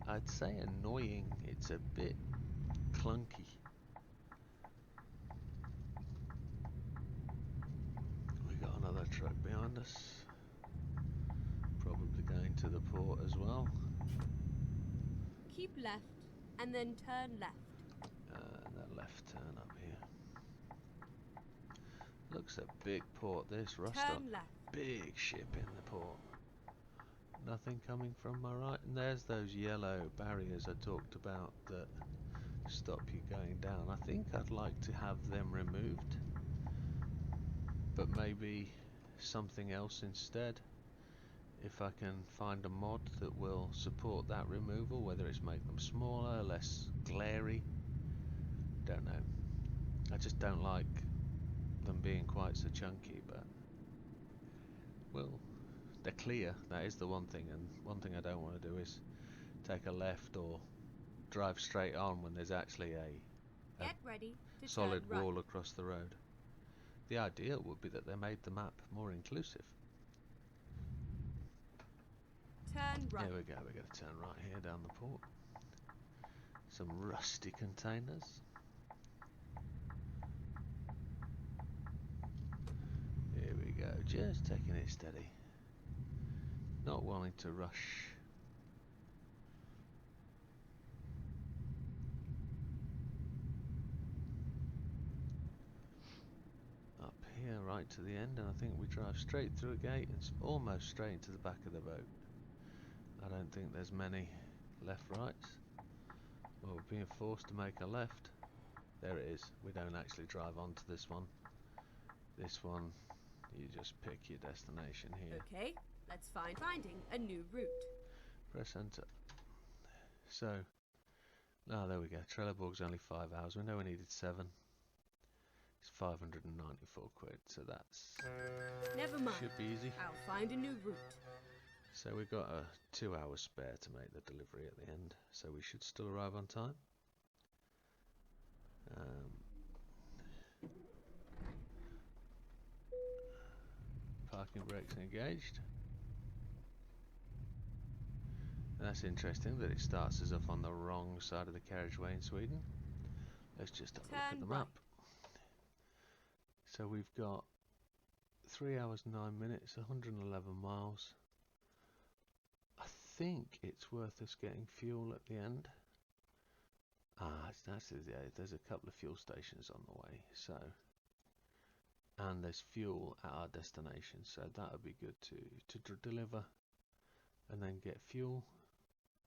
I'd say, annoying. It's a bit clunky. We got another truck behind us, probably going to the port as well. Keep left, and then turn left. The left turn up here. Looks a big port, this Rostock. Turn left. Big ship in the port. Nothing coming from my right, and there's those yellow barriers I talked about that stop you going down. I think I'd like to have them removed, but maybe something else instead. If I can find a mod that will support that removal, whether it's make them smaller, less glary, don't know. I just don't like them being quite so chunky, but well, they're clear. That is the one thing, and one thing I don't want to do is take a left or drive straight on when there's actually a Get ready to solid turn right. wall across the road. The ideal would be that they made the map more inclusive. Turn right. There we go, we're going to turn right here down the port. Some rusty containers. Here we go, just taking it steady. Not wanting to rush. Up here right to the end, and I think we drive straight through a gate and almost straight into the back of the boat. I don't think there's many left rights. Well, we're being forced to make a left. There it is. We don't actually drive onto this one. This one, you just pick your destination here. Okay, let's finding a new route. Press enter. So, there we go. Trelleborg's only 5 hours. We know we needed 7. It's 594 quid, so that's Never mind. should be easy. I'll find a new route. So we've got a 2 hours spare to make the delivery at the end, so we should still arrive on time. Parking brakes engaged. And that's interesting that it starts us off on the wrong side of the carriageway in Sweden. Let's just have a look at the map. So we've got 3 hours 9 minutes, 111 miles. I think it's worth us getting fuel at the end. There's a couple of fuel stations on the way, so, and there's fuel at our destination, so that would be good to deliver, and then get fuel,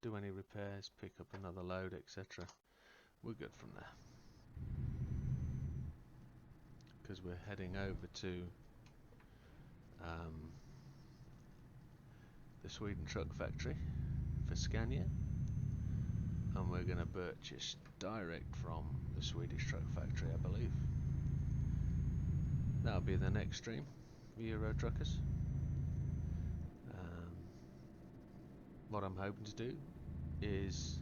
do any repairs, pick up another load, etc. We're good from there, because we're heading over to the Sweden truck factory for Scania, and we're going to purchase direct from the Swedish truck factory, I believe. That'll be the next stream for Euro truckers. What I'm hoping to do is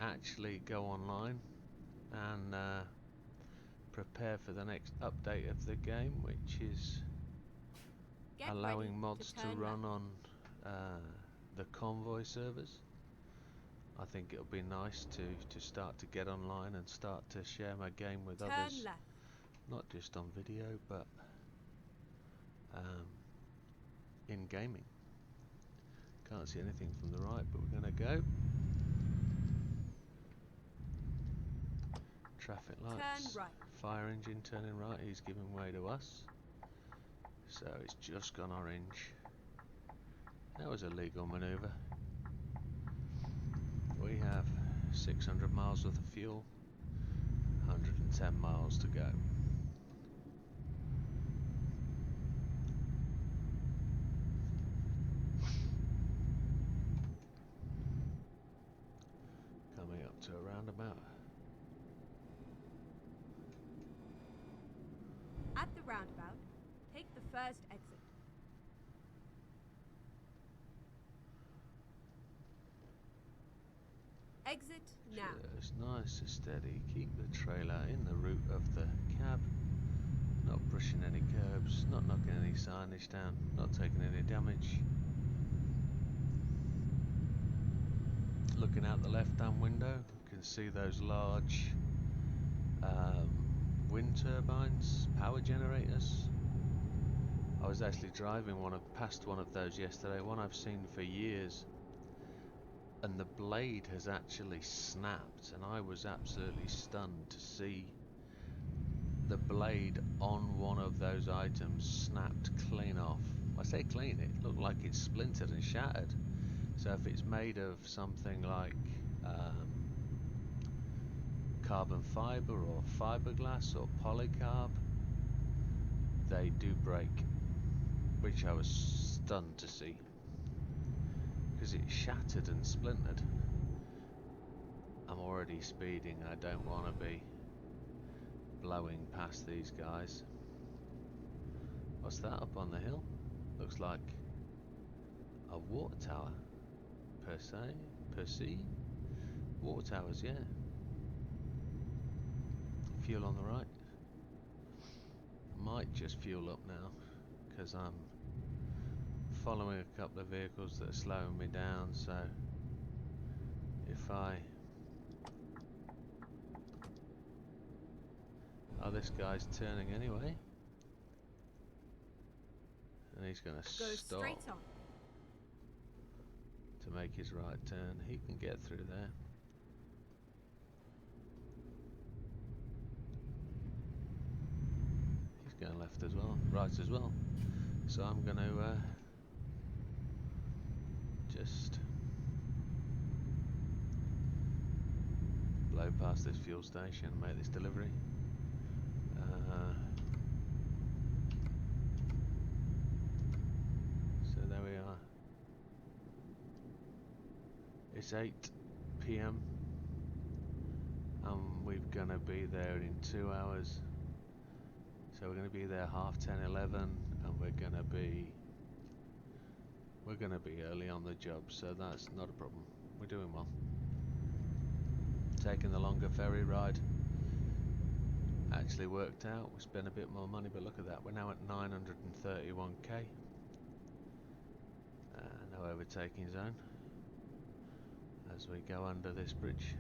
actually go online and prepare for the next update of the game, which is allowing mods to run on the Convoy servers. I think it'll be nice to start to get online and start to share my game with others, not just on video but in gaming. Can't see anything from the right, but we're going to go. Traffic lights, fire engine turning right, he's giving way to us, so it's just gone orange. That was a legal manoeuvre. We have 600 miles worth of fuel, 110 miles to go. Coming up to a roundabout. At the roundabout, take the first exit. Exit now. Just nice and steady. Keep the trailer in the route of the cab. Not brushing any curbs, not knocking any signage down, not taking any damage. Looking out the left-hand window, you can see those large wind turbines, power generators. I was actually driving past one of those yesterday, one I've seen for years, and the blade has actually snapped, and I was absolutely stunned to see the blade on one of those items snapped clean off. I say clean, it looked like it's splintered and shattered. So if it's made of something like carbon fibre or fiberglass or polycarb, they do break, which I was stunned to see, because it shattered and splintered. I'm already speeding, I don't want to be blowing past these guys. What's that up on the hill? Looks like a water tower, per se. Water towers, yeah. Fuel on the right. Might just fuel up now, because I'm following a couple of vehicles that are slowing me down, so if I... Oh, this guy's turning anyway. And he's going to stop straight on to make his right turn. He can get through there. He's going left as well, right as well. So I'm going to just blow past this fuel station and make this delivery. So there we are. It's 8 PM and we're gonna be there in 2 hours. So we're gonna be there 10:30, 11, and we're gonna be early on the job, so that's not a problem. We're doing well. Taking the longer ferry ride actually worked out. We spent a bit more money, but look at that, we're now at 931k. No overtaking zone as we go under this bridge.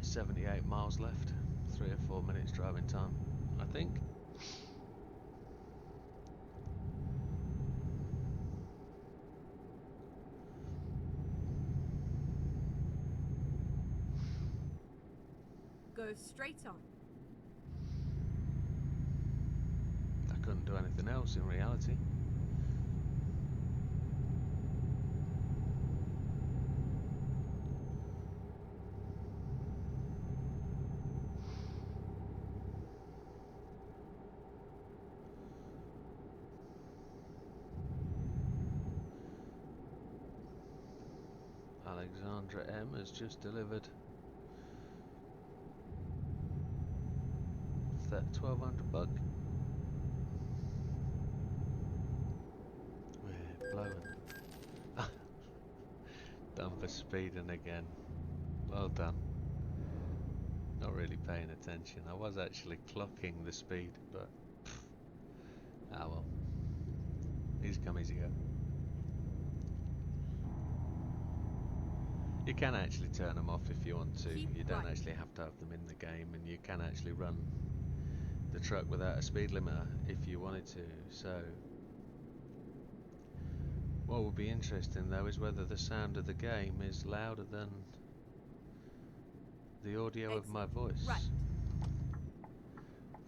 78 miles left, 3 or 4 minutes driving time, I think. Go straight on. I couldn't do anything else in reality. Alexandra M has just delivered 1200 buck. We're blowing. Done for speeding again. Well done. Not really paying attention. I was actually clocking the speed, but ah well. Easy come, easy go. You can actually turn them off if you want to. Keep You don't right. actually have to have them in the game, and you can actually run the truck without a speed limiter if you wanted to. So what would be interesting though is whether the sound of the game is louder than the audio of my voice. Right.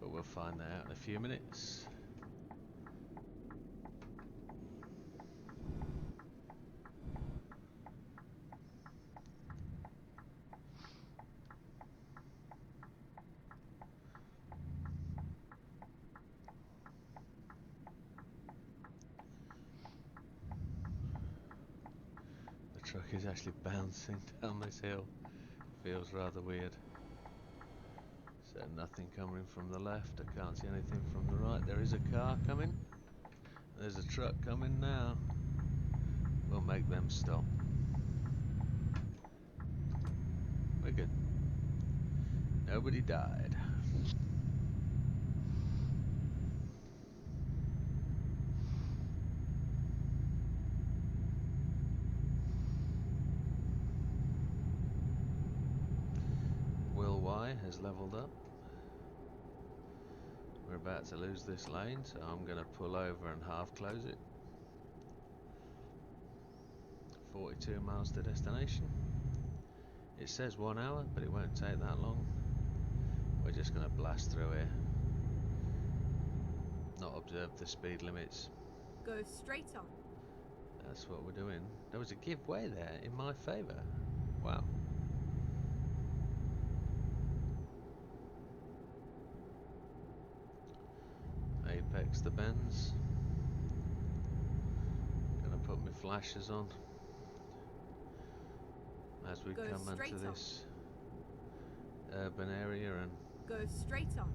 But we'll find that out in a few minutes. The truck is actually bouncing down this hill. Feels rather weird. So nothing coming from the left. I can't see anything from the right. There is a car coming. There's a truck coming now. We'll make them stop. We're good. Nobody died. Will Y has leveled up. We're about to lose this lane, so I'm going to pull over and half close it. 42 miles to destination. It says 1 hour, but it won't take that long. We're just going to blast through here. Not observe the speed limits. Go straight on. That's what we're doing. There was a give way there in my favour. Wow. Apex the bends. Gonna put my flashes on as we Go come straight into on. this urban area and Go straight on.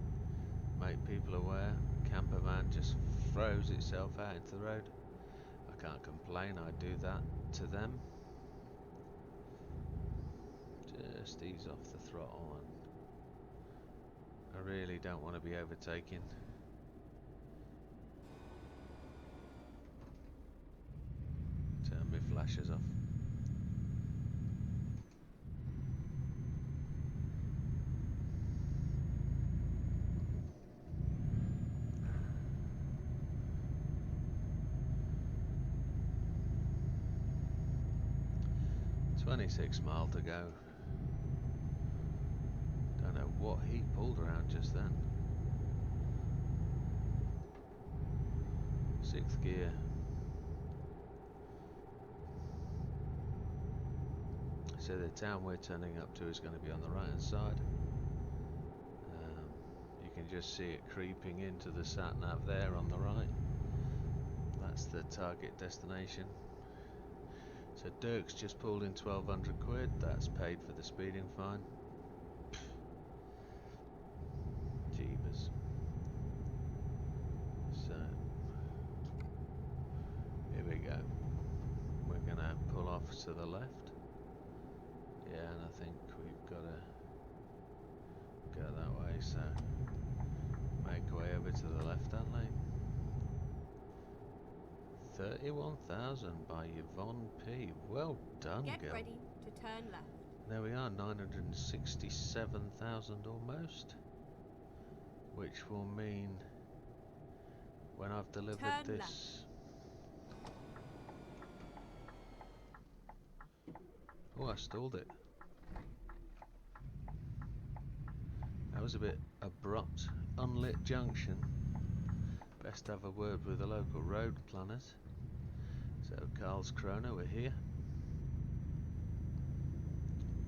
make people aware. Camper van just throws itself out into the road. I can't complain, I do that to them. Just ease off the throttle, and I really don't want to be overtaking. Turn my flashes off. "26 mile to go." Don't know what he pulled around just then. 6th gear. So the town we're turning up to is going to be on the right hand side. You can just see it creeping into the sat nav there on the right. That's the target destination. So Dirk's just pulled in 1200 quid. That's paid for the speeding fine. Jeebus. So here we go. We're gonna pull off to the left. Yeah, and I think we've got to go that way, so make our way over to the left hand lane. 31,000 by Yvonne P. Well done, Get girl. ready to turn left. There we are, 967,000 almost. Which will mean when I've delivered Turn this... Oh, I stalled it. was a bit abrupt. Unlit junction. Best to have a word with the local road planners. So Karlskrona, we're here.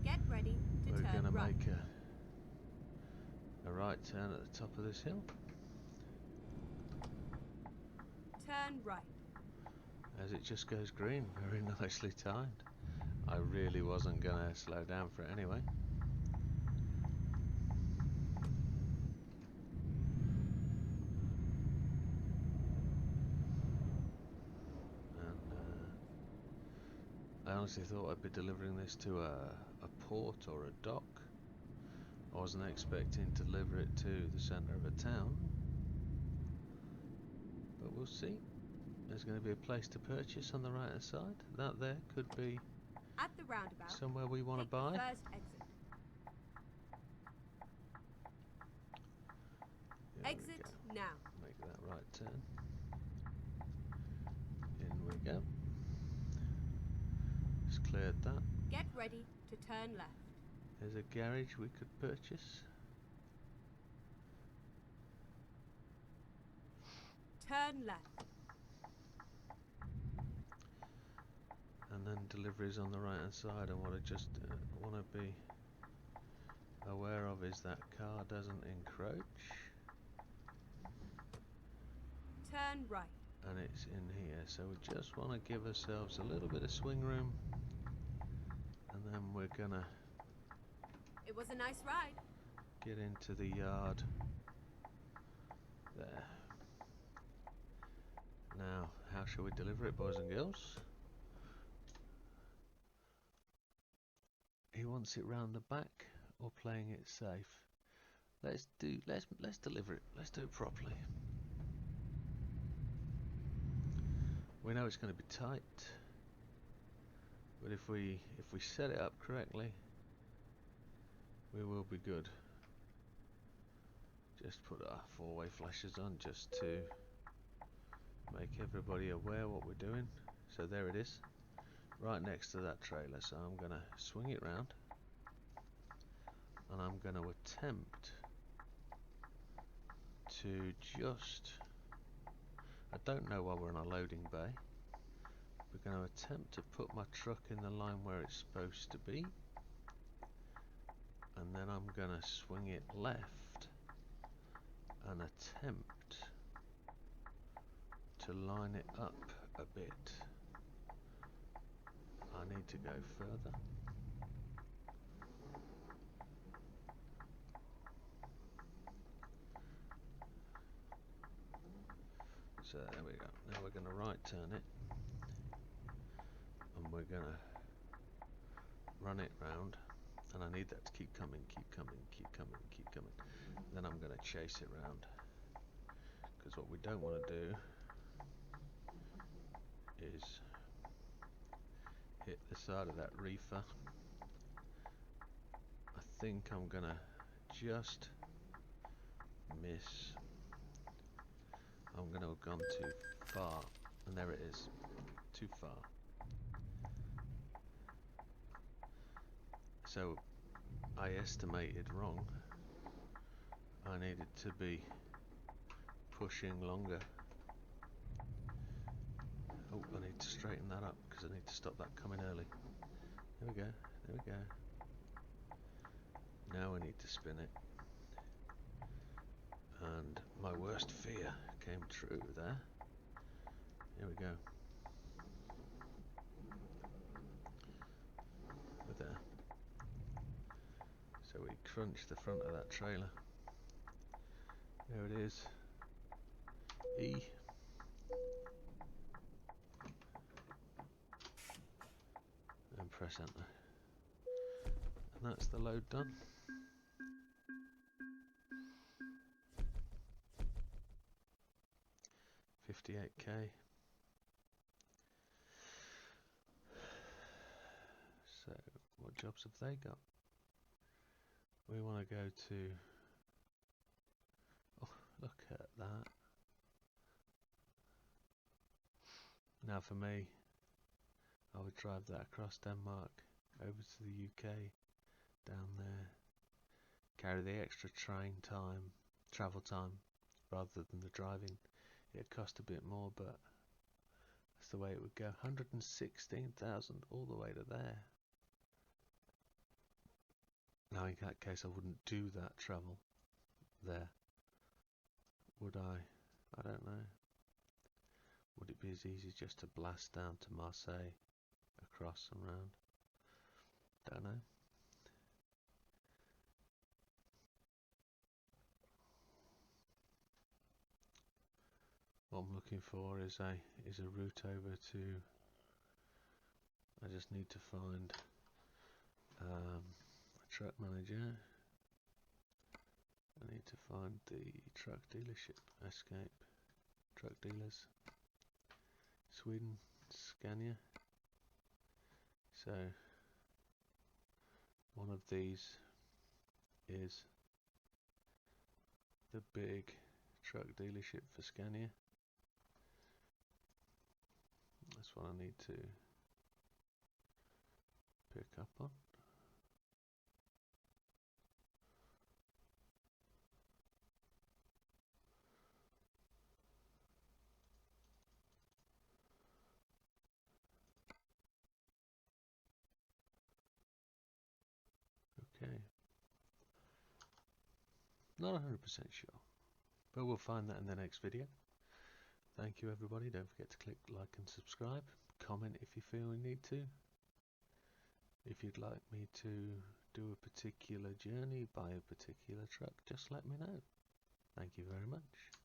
Get ready to We're turn going to right. make a right turn at the top of this hill. Turn right. As it just goes green, very nicely timed. I really wasn't going to slow down for it anyway. I honestly thought I'd be delivering this to a port or a dock. I wasn't expecting to deliver it to the centre of a town, but we'll see. There's going to be a place to purchase on the right hand side. That there could be At the roundabout, somewhere we want to take the buy. first exit. Here we Exit go. now. Make that right turn. In we go. Just cleared that. Get ready to turn left. There's a garage we could purchase. Turn left. And then deliveries on the right hand side. And what I just want to be aware of is that car doesn't encroach. Turn right. And it's in here, so we just want to give ourselves a little bit of swing room, and then we're gonna It was a nice ride. get into the yard there. Now, how shall we deliver it, boys and girls? He wants it round the back or playing it safe? Let's deliver it. Let's do it properly. We know it's going to be tight, but if we set it up correctly, we will be good. Just put our four-way flashes on just to make everybody aware what we're doing. So there it is, right next to that trailer. So I'm going to swing it round, and I'm going to attempt to just, I don't know why we're in a loading bay. We're going to attempt to put my truck in the line where it's supposed to be, and then I'm going to swing it left and attempt to line it up a bit. I need to go further. So there we go. Now we're going to right turn it, and we're going to run it round, and I need that to keep coming, keep coming, keep coming, keep coming. Then I'm going to chase it round, because what we don't want to do is hit the side of that reefer. I think I'm going to just miss. I'm going to have gone too far, and there it is, too far. So I estimated wrong. I needed to be pushing longer. Oh, I need to straighten that up because I need to stop that coming early. There we go, there we go. Now I need to spin it. And my worst fear came true there. Here we go. We're there. So we crunch the front of that trailer. There it is. E. And press enter. And that's the load done. $58K. So what jobs have they got? We want to go to, oh, look at that. Now for me, I would drive that across Denmark, over to the UK, down there, carry the extra travel time, rather than the driving, it'd cost a bit more, but that's the way it would go. 116,000 all the way to there. Now in that case I wouldn't do that travel there, would I? I don't know. Would it be as easy just to blast down to Marseille, across and round? Don't know. What I'm looking for is a route over to. I just need to find a truck manager. I need to find the truck dealership. Escape. Truck dealers. Sweden. Scania. So one of these is the big truck dealership for Scania. That's what I need to pick up on. Okay. Not 100% sure, but we'll find that in the next video. Thank you everybody. Don't forget to click like and subscribe. Comment if you feel you need to. If you'd like me to do a particular journey by a particular truck, just let me know. Thank you very much.